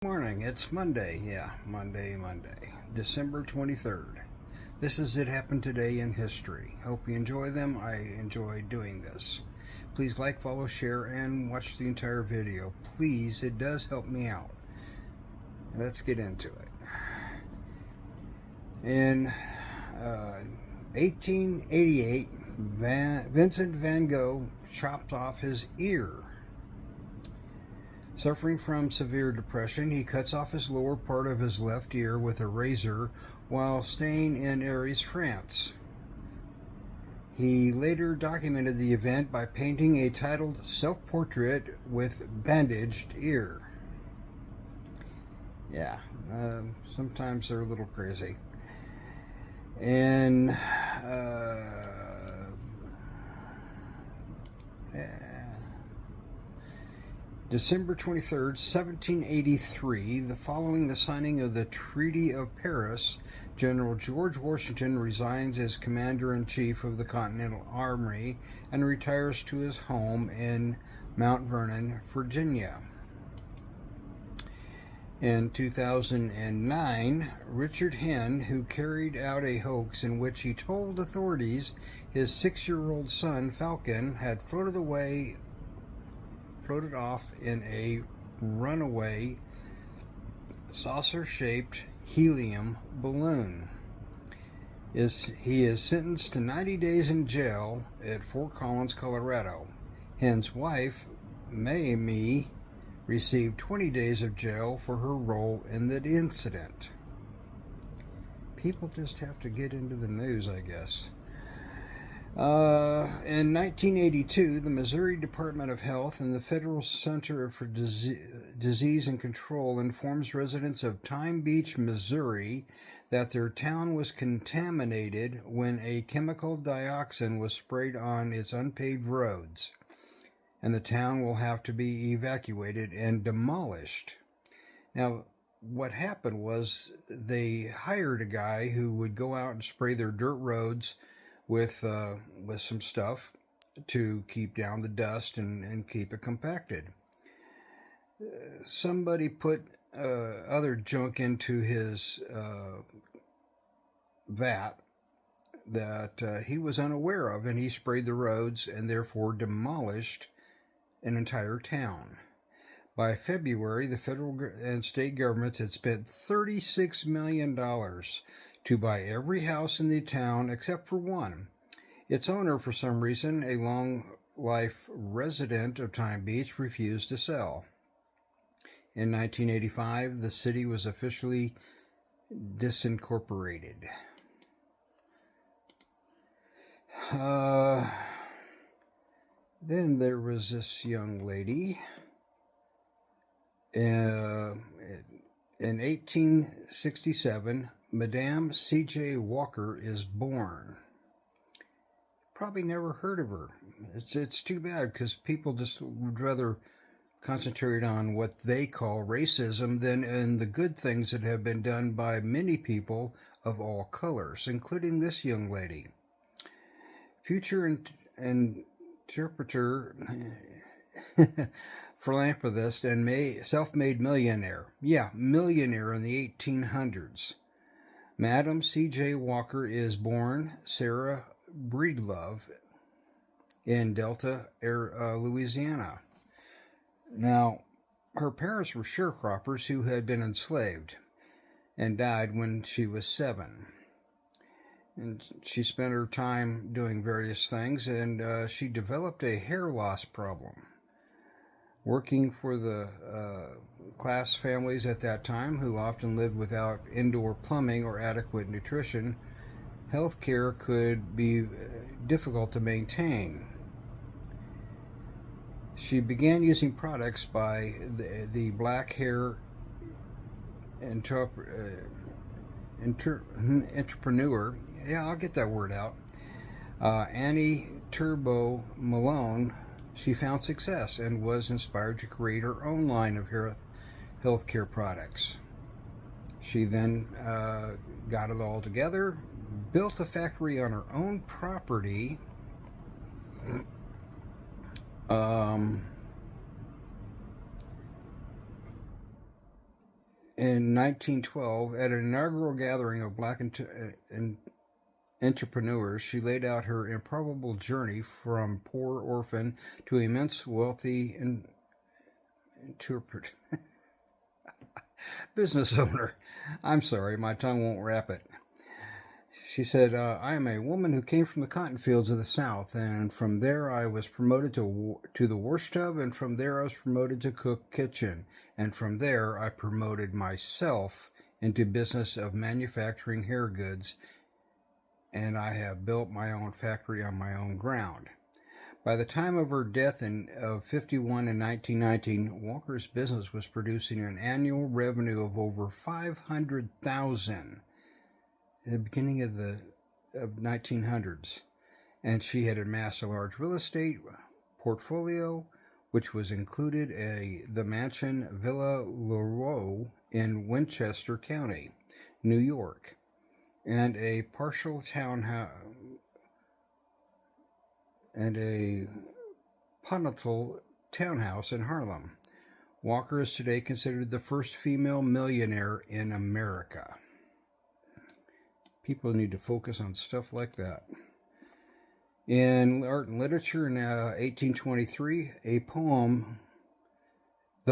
Morning, it's Monday. Yeah, Monday, December 23rd. This is It Happened Today in History. Hope you enjoy them. I enjoy doing this. Please like, follow, share, and watch the entire video. Please, it does help me out. Let's get into it. In 1888, Vincent van Gogh chopped off his ear. Suffering from severe depression, he cuts off his lower part of his left ear with a razor while staying in Arras, France. He later documented the event by painting a titled self-portrait with bandaged ear. Yeah, sometimes they're a little crazy. And December 23rd, 1783, following the signing of the Treaty of Paris, General George Washington resigns as Commander-in-Chief of the Continental Army and retires to his home in Mount Vernon, Virginia. In 2009, Richard Henn, who carried out a hoax in which he told authorities his 6-year-old son, Falcon, had floated off in a runaway saucer-shaped helium balloon. He is sentenced to 90 days in jail at Fort Collins, Colorado. Henn's wife, Mamie, received 20 days of jail for her role in the incident. People just have to get into the news, I guess. In 1982, the Missouri Department of Health and the Federal Center for Disease and Control informs residents of Time Beach, Missouri, that their town was contaminated when a chemical dioxin was sprayed on its unpaved roads, and the town will have to be evacuated and demolished. Now, what happened was they hired a guy who would go out and spray their dirt roads with some stuff to keep down the dust and keep it compacted. Somebody put other junk into his vat that he was unaware of, and he sprayed the roads and therefore demolished an entire town. By February, the federal and state governments had spent $36 million to buy every house in the town except for one. Its owner, for some reason, a long-life resident of Time Beach, refused to sell. In 1985, the city was officially disincorporated. Then there was this young lady. In 1867, Madame C.J. Walker is born. Probably never heard of her. It's too bad, because people just would rather concentrate on what they call racism than in the good things that have been done by many people of all colors, including this young lady. Future interpreter, philanthropist, and self-made millionaire. Yeah, millionaire in the 1800s. Madam C.J. Walker is born Sarah Breedlove in Delta, Louisiana. Now, her parents were sharecroppers who had been enslaved and died when she was 7. And she spent her time doing various things, and she developed a hair loss problem. Working for the class families at that time, who often lived without indoor plumbing or adequate nutrition, health care could be difficult to maintain. She began using products by the black hair entrepreneur, yeah, I'll get that word out, Annie Turbo Malone. She found success and was inspired to create her own line of healthcare products. She then got it all together, built a factory on her own property, in 1912, at an inaugural gathering of black entrepreneurs, she laid out her improbable journey from poor orphan to immense wealthy business owner. I'm sorry, my tongue won't wrap it. She said, I am a woman who came from the cotton fields of the South, and from there I was promoted to the wash tub, and from there I was promoted to cook kitchen, and from there I promoted myself into business of manufacturing hair goods, and I have built my own factory on my own ground. By the time of her death of 51 in 1919, Walker's business was producing an annual revenue of over $500,000 at the beginning of the 1900s, and she had amassed a large real estate portfolio, which was included the mansion Villa Leroy in Westchester County, New York, and a partial townhouse and a Pontiac townhouse in Harlem. Walker is today considered the first female millionaire in America. People need to focus on stuff like that. In art and literature, in 1823, the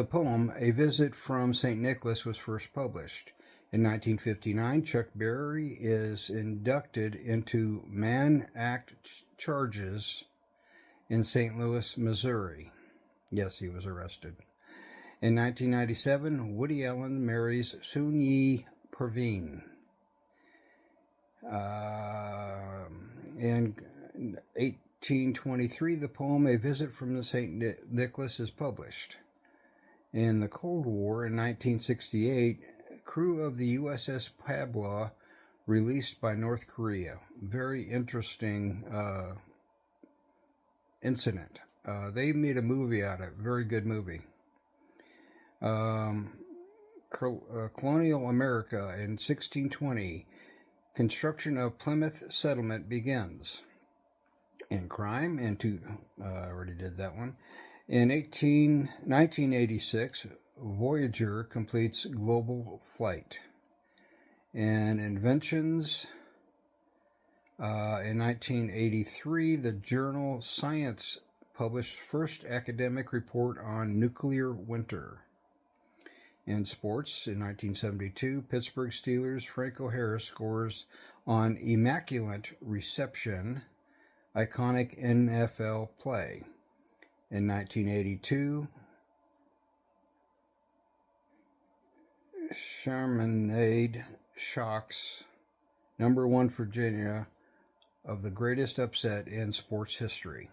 poem A Visit from St. Nicholas was first published. In 1959, Chuck Berry is inducted into Mann Act charges in St. Louis, Missouri. Yes, he was arrested. In 1997, Woody Allen marries Soon-Yi Parveen. In 1823, the poem A Visit from the St. Nicholas is published. In the Cold War, in 1968, crew of the USS Pablo released by North Korea. Very interesting incident. They made a movie out of it. Very good movie. Colonial America in 1620. Construction of Plymouth settlement begins. In crime, I already did that one. In 1986, Voyager completes global flight. And inventions, in 1983, the journal Science published first academic report on nuclear winter. In sports, in 1972, Pittsburgh Steelers' Franco Harris scores on immaculate reception, iconic NFL play. In 1982, Chaminade shocks #1 Virginia of the greatest upset in sports history.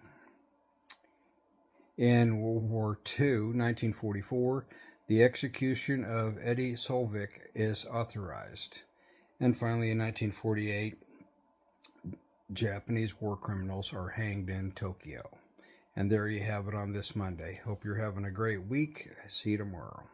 In World War II, 1944, the execution of Eddie Solvik is authorized. And finally, in 1948, Japanese war criminals are hanged in Tokyo. And there you have it on this Monday. Hope you're having a great week. See you tomorrow.